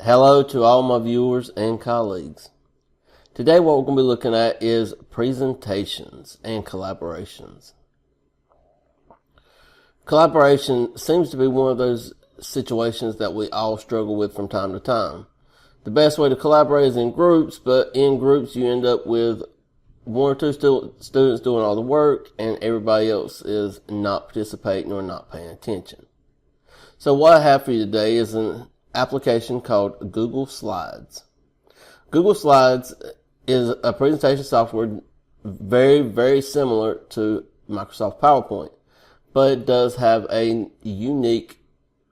Hello to all my viewers and colleagues. Today what we're going to be looking at is presentations and collaborations. Collaboration seems to be one of those situations that we all struggle with from time to time. The best way to collaborate is in groups, but in groups you end up with one or two students doing all the work and everybody else is not participating or not paying attention. So what I have for you today is an application called Google Slides. Google Slides is a presentation software very, very similar to Microsoft PowerPoint, but it does have a unique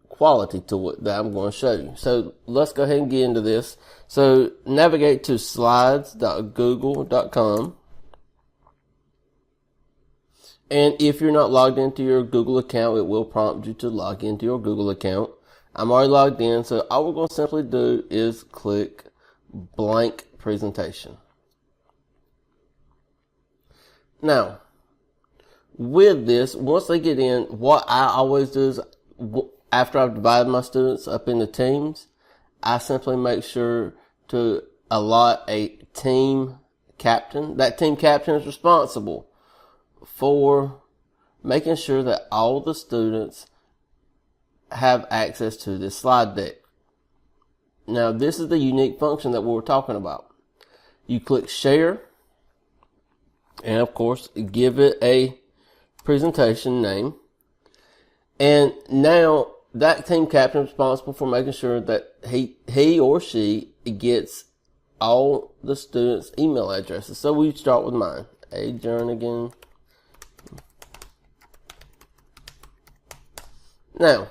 quality to it that I'm going to show you. So let's go ahead and get into this. So navigate to slides.google.com. And if you're not logged into your Google account, it will prompt you to log into your Google account. I'm already logged in, so all we're going to simply do is click blank presentation. Now, with this, once they get in, what I always do is, after I've divided my students up into teams, I simply make sure to allot a team captain. That team captain is responsible for making sure that all the students have access to this slide deck. Now, this is the unique function that we're talking about. You click share, and of course, give it a presentation name. And now that team captain is responsible for making sure that he or she gets all the students' email addresses. So we start with mine, A. Jernigan. Now,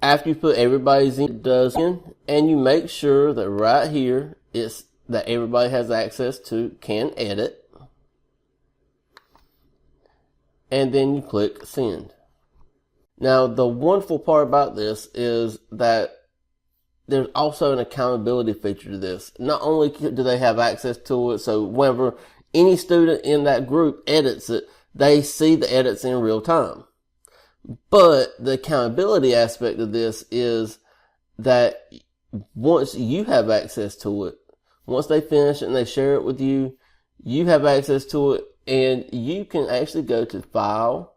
after you put everybody's in, and you make sure that right here it's that everybody has access to can edit, and then you click send. Now, the wonderful part about this is that there's also an accountability feature to this. Not only do they have access to it, so whenever any student in that group edits it, they see the edits in real time. But the accountability aspect of this is that once you have access to it, once they finish it and they share it with you, you have access to it, and you can actually go to File,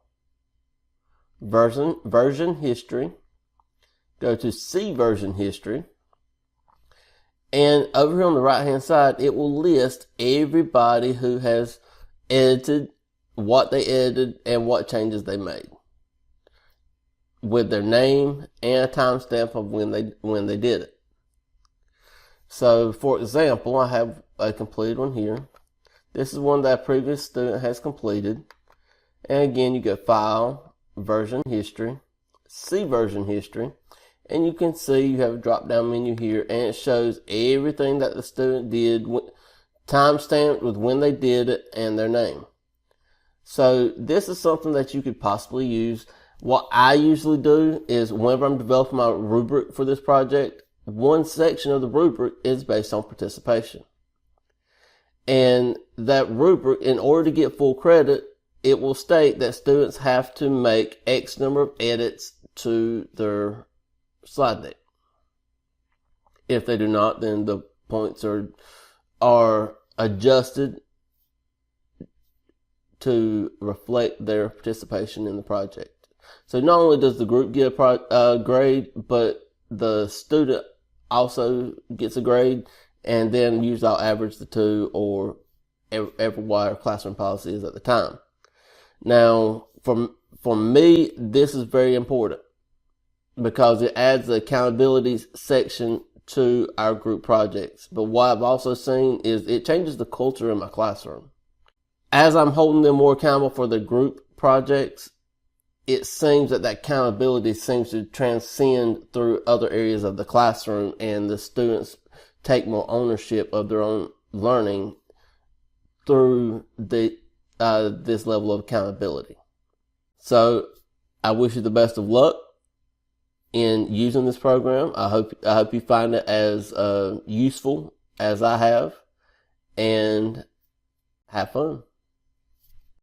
Version History, go to See Version History, and over here on the right hand side, it will list everybody who has edited, what they edited, and what changes they made, with their name and a timestamp of when they did it. So, for example, I have a completed one here. This is one that a previous student has completed. And again, you go File, Version History, See Version History, and you can see you have a drop-down menu here, and it shows everything that the student did, timestamped with when they did it and their name. So, this is something that you could possibly use. What I usually do is whenever I'm developing my rubric for this project, one section of the rubric is based on participation. And that rubric, in order to get full credit, it will state that students have to make X number of edits to their slide deck. If they do not, then the points are adjusted to reflect their participation in the project. So not only does the group get a grade, but the student also gets a grade, and then usually I'll average the two or every what our classroom policy is at the time. Now, for me, this is very important because it adds the accountability section to our group projects. But what I've also seen is it changes the culture in my classroom. As I'm holding them more accountable for the group projects, it seems that accountability seems to transcend through other areas of the classroom, and the students take more ownership of their own learning through this level of accountability. So I wish you the best of luck in using this program. I hope you find it as useful as I have, and have fun.